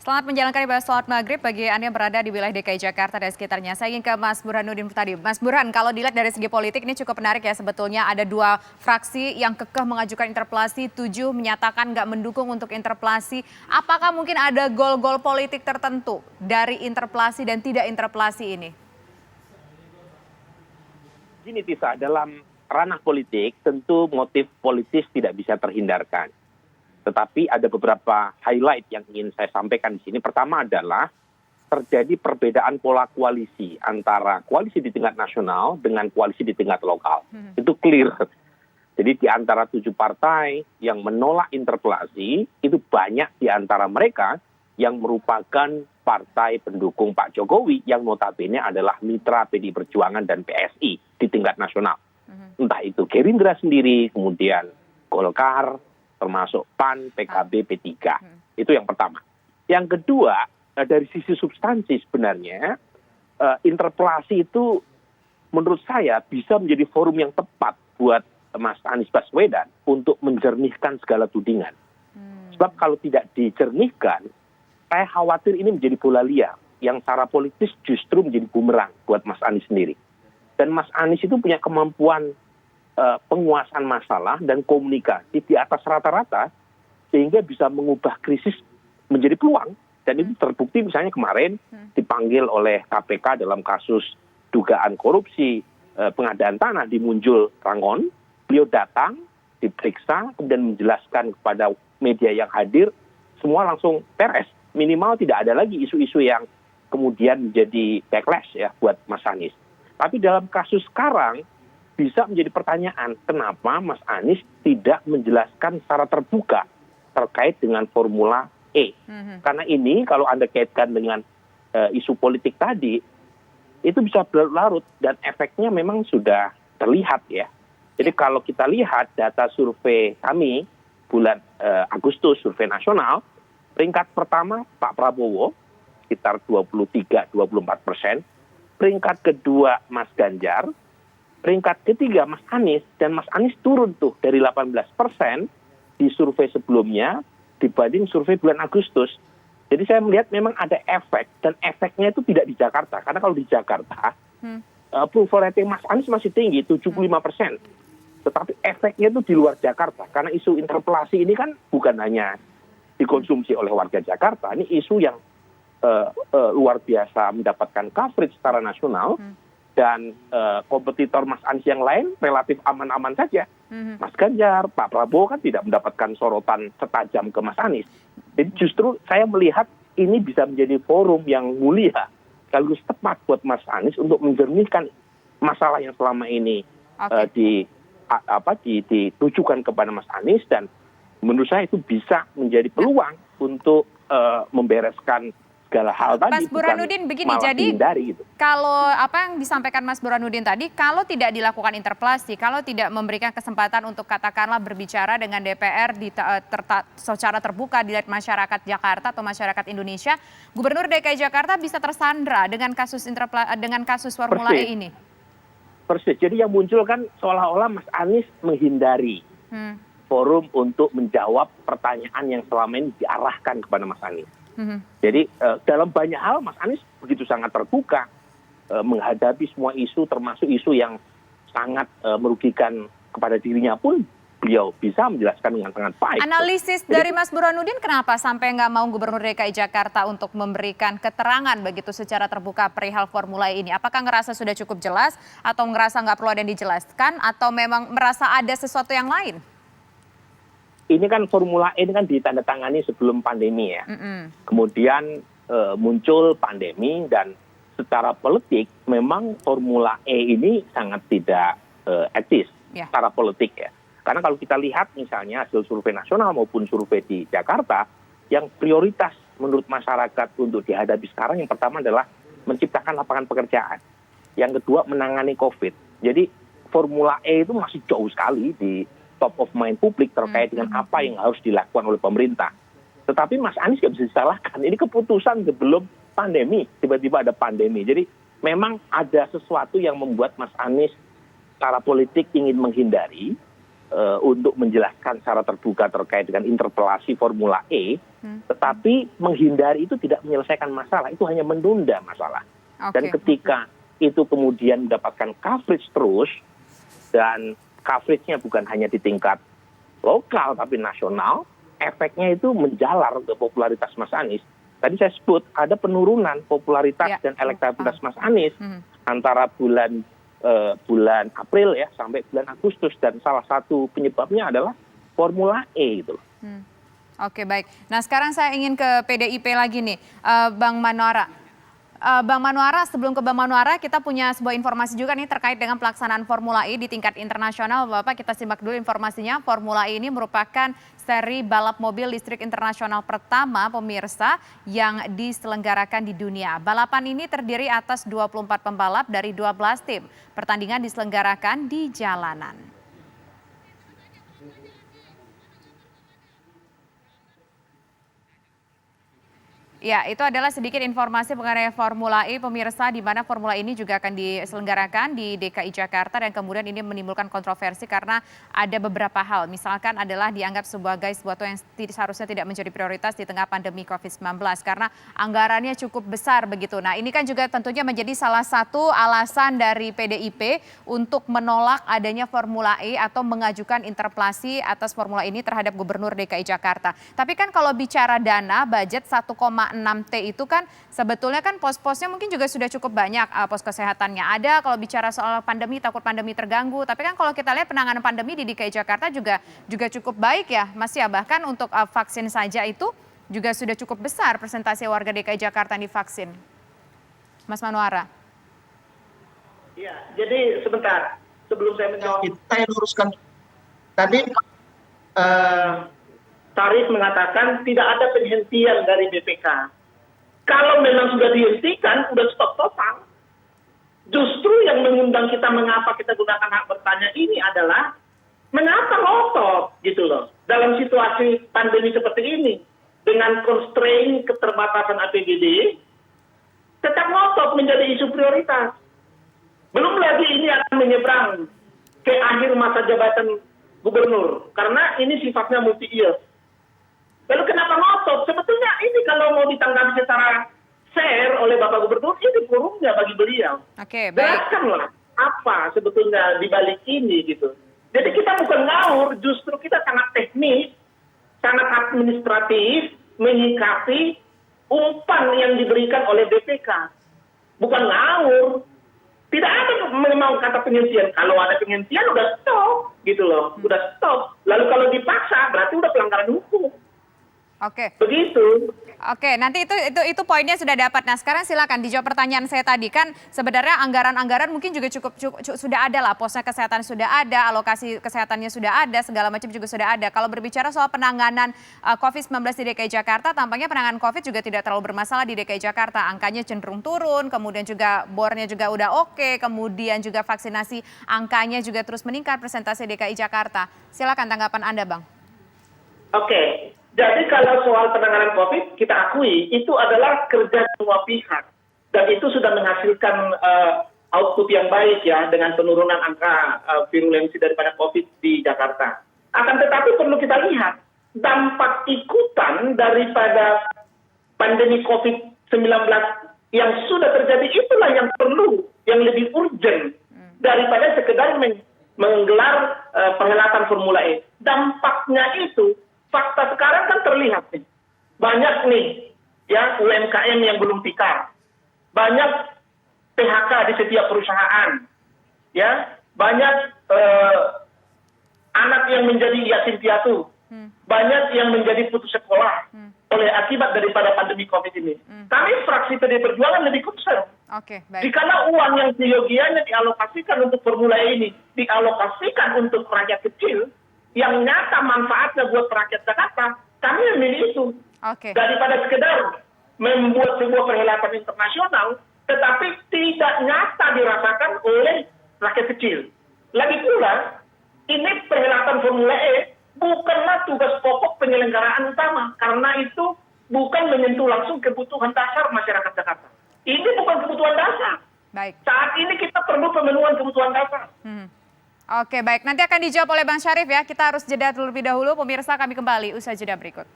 Selamat menjalankan ibadah sholat maghrib bagi Anda yang berada di wilayah DKI Jakarta dan sekitarnya. Saya ingin ke Mas Burhanuddin tadi. Mas Burhan, kalau dilihat dari segi politik ini cukup menarik ya sebetulnya. Ada dua fraksi yang kekeh mengajukan interpelasi, 7 menyatakan nggak mendukung untuk interpelasi. Apakah mungkin ada gol-gol politik tertentu dari interpelasi dan tidak interpelasi ini? Gini Tisa, dalam ranah politik tentu motif politis tidak bisa terhindarkan. Tetapi ada beberapa highlight yang ingin saya sampaikan di sini. Pertama adalah terjadi perbedaan pola koalisi antara koalisi di tingkat nasional dengan koalisi di tingkat lokal. Itu clear. Jadi di antara 7 partai yang menolak interpelasi, itu banyak di antara mereka yang merupakan partai pendukung Pak Jokowi yang notabene adalah mitra PD Perjuangan dan PSI di tingkat nasional. Entah itu Gerindra sendiri, kemudian Golkar, termasuk PAN, PKB, P3. Itu yang pertama. Yang kedua, dari sisi substansi sebenarnya, interpelasi itu menurut saya bisa menjadi forum yang tepat buat Mas Anies Baswedan untuk menjernihkan segala tudingan. Sebab kalau tidak dijernihkan, saya khawatir ini menjadi bola liar yang secara politis justru menjadi bumerang buat Mas Anies sendiri. Dan Mas Anies itu punya kemampuan penguasaan masalah dan komunikasi di atas rata-rata sehingga bisa mengubah krisis menjadi peluang. Dan itu terbukti misalnya kemarin dipanggil oleh KPK dalam kasus dugaan korupsi pengadaan tanah di Munjul Rangon. Beliau datang, diperiksa, kemudian menjelaskan kepada media yang hadir, semua langsung beres. Minimal tidak ada lagi isu-isu yang kemudian menjadi backlash ya buat Mas Anies. Tapi dalam kasus sekarang, bisa menjadi pertanyaan, kenapa Mas Anies tidak menjelaskan secara terbuka terkait dengan Formula E. Karena ini kalau Anda kaitkan dengan isu politik tadi, itu bisa berlarut dan efeknya memang sudah terlihat ya. Jadi kalau kita lihat data survei kami bulan Agustus, survei nasional, peringkat pertama Pak Prabowo sekitar 23-24%, peringkat kedua Mas Ganjar, peringkat ketiga Mas Anies, dan Mas Anies turun tuh dari 18% di survei sebelumnya dibanding survei bulan Agustus. Jadi saya melihat memang ada efek, dan efeknya itu tidak di Jakarta. Karena kalau di Jakarta, approval rating Mas Anies masih tinggi, 75%. Tetapi efeknya itu di luar Jakarta. Karena isu interpelasi ini kan bukan hanya dikonsumsi oleh warga Jakarta, ini isu yang luar biasa mendapatkan coverage secara nasional. Dan kompetitor Mas Anies yang lain relatif aman-aman saja. Mas Ganjar, Pak Prabowo kan tidak mendapatkan sorotan setajam ke Mas Anies. Jadi justru saya melihat ini bisa menjadi forum yang mulia, sekaligus tepat buat Mas Anies untuk menjernihkan masalah yang selama ini ditujukan kepada Mas Anies, dan menurut saya itu bisa menjadi peluang untuk membereskan segala hal tadi. Mas Burhanuddin begini, jadi dihindari, gitu. Kalau apa yang disampaikan Mas Burhanuddin tadi, kalau tidak dilakukan interpelasi, kalau tidak memberikan kesempatan untuk katakanlah berbicara dengan DPR secara terbuka di masyarakat Jakarta atau masyarakat Indonesia, Gubernur DKI Jakarta bisa tersandra dengan kasus Formula E ini. Persis. Jadi yang muncul kan seolah-olah Mas Anies menghindari forum untuk menjawab pertanyaan yang selama ini diarahkan kepada Mas Anies. Jadi dalam banyak hal Mas Anies begitu sangat terbuka menghadapi semua isu, termasuk isu yang sangat merugikan kepada dirinya pun beliau bisa menjelaskan dengan sangat baik. Analisis dari Mas Burhanuddin kenapa sampai nggak mau Gubernur DKI Jakarta untuk memberikan keterangan begitu secara terbuka perihal Formula E ini? Apakah ngerasa sudah cukup jelas atau ngerasa nggak perlu ada yang dijelaskan atau memang merasa ada sesuatu yang lain? Ini kan Formula E ini kan ditandatangani sebelum pandemi ya. Kemudian muncul pandemi dan secara politik memang Formula E ini sangat tidak etis secara politik ya. Karena kalau kita lihat misalnya hasil survei nasional maupun survei di Jakarta, yang prioritas menurut masyarakat untuk dihadapi sekarang yang pertama adalah menciptakan lapangan pekerjaan. Yang kedua menangani COVID. Jadi Formula E itu masih jauh sekali di top of mind publik terkait dengan apa yang harus dilakukan oleh pemerintah. Tetapi Mas Anies nggak bisa disalahkan. Ini keputusan sebelum pandemi, tiba-tiba ada pandemi. Jadi memang ada sesuatu yang membuat Mas Anies secara politik ingin menghindari untuk menjelaskan secara terbuka terkait dengan interpelasi Formula E Tetapi menghindari itu tidak menyelesaikan masalah, itu hanya menunda masalah. Dan Oke. ketika itu kemudian mendapatkan coverage terus, dan coverage-nya bukan hanya di tingkat lokal tapi nasional, efeknya itu menjalar ke popularitas Mas Anies. Tadi saya sebut ada penurunan popularitas Ya. dan elektabilitas Mas Anies Hmm. antara bulan April ya sampai bulan Agustus, dan salah satu penyebabnya adalah Formula E gitu loh. Oke, baik. Nah, sekarang saya ingin ke PDIP lagi nih, Bang Manuara. Bang Manuara, sebelum ke Bang Manuara, kita punya sebuah informasi juga nih terkait dengan pelaksanaan Formula E di tingkat internasional. Bapak, kita simak dulu informasinya. Formula E ini merupakan seri balap mobil listrik internasional pertama pemirsa yang diselenggarakan di dunia. Balapan ini terdiri atas 24 pembalap dari 12 tim. Pertandingan diselenggarakan di jalanan. Ya, itu adalah sedikit informasi mengenai Formula E pemirsa, di mana Formula ini juga akan diselenggarakan di DKI Jakarta dan kemudian ini menimbulkan kontroversi karena ada beberapa hal. Misalkan adalah dianggap sebagai sesuatu yang seharusnya tidak menjadi prioritas di tengah pandemi COVID-19 karena anggarannya cukup besar begitu. Nah, ini kan juga tentunya menjadi salah satu alasan dari PDIP untuk menolak adanya Formula E atau mengajukan interpelasi atas Formula ini terhadap Gubernur DKI Jakarta. Tapi kan kalau bicara dana, budget 1,6 T itu kan sebetulnya kan pos-posnya mungkin juga sudah cukup banyak, pos kesehatannya ada, kalau bicara soal pandemi takut pandemi terganggu, tapi kan kalau kita lihat penanganan pandemi di DKI Jakarta juga cukup baik ya Mas ya, bahkan untuk vaksin saja itu juga sudah cukup besar persentase warga DKI Jakarta yang divaksin. Mas Manuara. Iya, jadi sebentar sebelum saya menjawab, Saya luruskan tadi Tarif mengatakan tidak ada penghentian dari BPK. Kalau memang sudah dihentikan, sudah stop total. Justru yang mengundang kita mengapa kita gunakan hak bertanya ini adalah mengapa ngotot gitu loh. Dalam situasi pandemi seperti ini, dengan constraint keterbatasan APBD, tetap ngotot menjadi isu prioritas. Belum lagi ini akan menyeberang ke akhir masa jabatan gubernur, karena ini sifatnya multi-year. Lalu kenapa ngotot? Sebetulnya ini kalau mau ditanggapi secara fair oleh Bapak Gubernur, ini forumnya bagi beliau. Oke, baik. Jelaskanlah apa sebetulnya di balik ini gitu. Jadi kita bukan ngawur, justru kita sangat teknis, sangat administratif, menyikapi umpan yang diberikan oleh BPK. Bukan ngawur. Tidak ada memang kata penghentian. Kalau ada penghentian udah stop gitu loh, udah stop. Lalu kalau dipaksa berarti udah pelanggaran hukum. Oke. Begitu. Oke, nanti itu poinnya sudah dapat. Nah, sekarang silakan dijawab pertanyaan saya tadi. Kan sebenarnya anggaran mungkin juga cukup sudah ada lah, posnya kesehatan sudah ada, alokasi kesehatannya sudah ada, segala macam juga sudah ada. Kalau berbicara soal penanganan COVID-19 di DKI Jakarta, tampaknya penanganan COVID juga tidak terlalu bermasalah di DKI Jakarta. Angkanya cenderung turun, kemudian juga bornya juga udah oke, kemudian juga vaksinasi angkanya juga terus meningkat persentase DKI Jakarta. Silakan tanggapan Anda, Bang. Oke. Jadi kalau soal penanganan COVID, kita akui itu adalah kerja semua pihak. Dan itu sudah menghasilkan output yang baik ya, dengan penurunan angka virulensi daripada COVID di Jakarta. Akan tetapi perlu kita lihat, dampak ikutan daripada pandemi COVID-19 yang sudah terjadi itulah yang perlu, yang lebih urgent daripada sekedar menggelar perhelatan Formula E. Dampaknya itu, fakta sekarang kan terlihat nih. Banyak nih ya UMKM yang belum tikar. Banyak PHK di setiap perusahaan. Ya, banyak anak yang menjadi yatim piatu. Banyak yang menjadi putus sekolah oleh akibat daripada pandemi Covid ini. Kami fraksi PD Perjuangan lebih concern. Oke, baik. Jikalau uang yang seyogianya dialokasikan untuk Formula E ini dialokasikan untuk rakyat kecil, yang nyata manfaatnya buat rakyat Jakarta, kami memilih itu. Oke. Daripada sekedar membuat sebuah perhelatan internasional, tetapi tidak nyata dirasakan oleh rakyat kecil. Lagi pula, ini perhelatan Formula E bukanlah tugas pokok penyelenggaraan utama, karena itu bukan menyentuh langsung kebutuhan dasar masyarakat Jakarta. Ini bukan kebutuhan dasar. Baik. Saat ini kita perlu pemenuhan kebutuhan dasar. Oke, baik. Nanti akan dijawab oleh Bang Syarif ya. Kita harus jeda terlebih dahulu. Pemirsa, kami kembali usai jeda berikut.